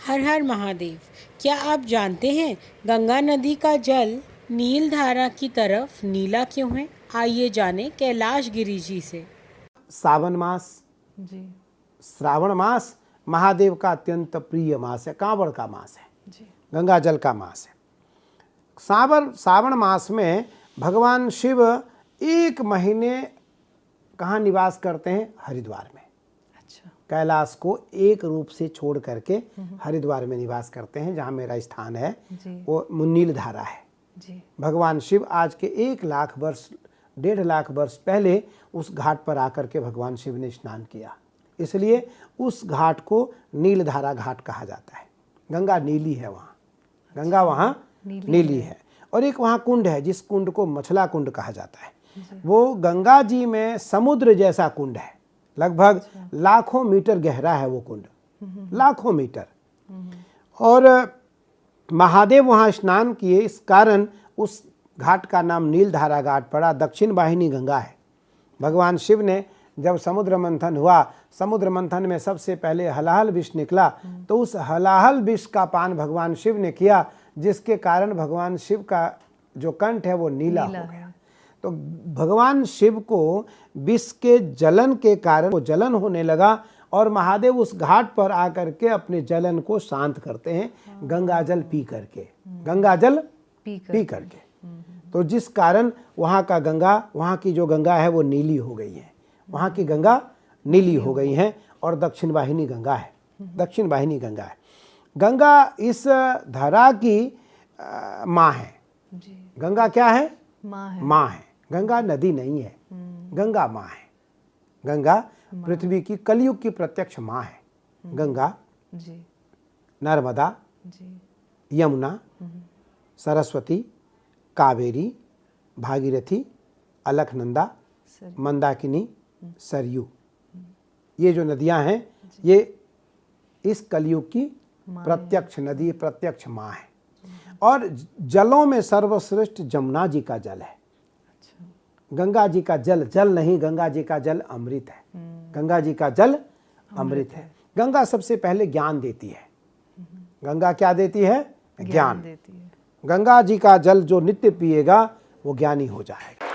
हर हर महादेव। क्या आप जानते हैं गंगा नदी का जल नील धारा की तरफ नीला क्यों है? आइए जानें कैलाश गिरी जी से। सावन मास जी श्रावण मास महादेव का अत्यंत प्रिय मास है, कांवड़ का मास है, जी गंगा जल का मास है। सावन मास में भगवान शिव 1 महीने कहाँ निवास करते हैं? हरिद्वार में। अच्छा कैलाश को एक रूप से छोड़ करके हरिद्वार में निवास करते हैं, जहाँ मेरा स्थान है जी वो नील धारा है। जी भगवान शिव आज के 1 लाख वर्ष 1.5 लाख वर्ष पहले उस घाट पर आकर के भगवान शिव ने स्नान किया, इसलिए उस घाट को नीलधारा घाट कहा जाता है। गंगा नीली है वहाँ, गंगा वहाँ नीली है। और एक वहाँ कुंड है जिस कुंड को मछला कुंड कहा जाता है। वो गंगा जी में समुद्र जैसा कुंड है, लगभग लाखों मीटर गहरा है वो कुंड, लाखों मीटर। और महादेव वहाँ स्नान किए, इस कारण उस घाट का नाम नीलधारा घाट पड़ा। दक्षिण वाहिनी गंगा है। भगवान शिव ने जब समुद्र मंथन हुआ, समुद्र मंथन में सबसे पहले हलाहल विष निकला, तो उस हलाहल विष का पान भगवान शिव ने किया, जिसके कारण भगवान शिव का जो कंठ है वो नीला हो गया। तो भगवान शिव को विष के जलन के कारण वो जलन होने लगा और महादेव उस घाट पर आकर के अपने जलन को शांत करते हैं गंगा जल पी करके, गंगा जल पी करके। तो जिस कारण वहाँ का गंगा, वहाँ की जो गंगा है वो नीली हो गई है, वहाँ की गंगा नीली हो गई है। और दक्षिण वाहिनी गंगा है, दक्षिण वाहिनी गंगा है। गंगा इस धरा की माँ है। गंगा क्या है? माँ है। गंगा नदी नहीं है, गंगा माँ है। गंगा पृथ्वी की कलयुग की प्रत्यक्ष माँ है। गंगा, नर्मदा, यमुना, सरस्वती, कावेरी, भागीरथी, अलकनंदा, मंदाकिनी, सरयू, ये जो नदियां हैं ये इस कलयुग की प्रत्यक्ष नदी, प्रत्यक्ष माँ है। और जलों में सर्वश्रेष्ठ जमुना जी का जल है। गंगा जी का जल जल नहीं, गंगा जी का जल अमृत है। गंगा जी का जल अमृत है। गंगा सबसे पहले ज्ञान देती है। गंगा क्या देती है? ज्ञान देती है। गंगा जी का जल जो नित्य पिएगा वो ज्ञानी हो जाएगा।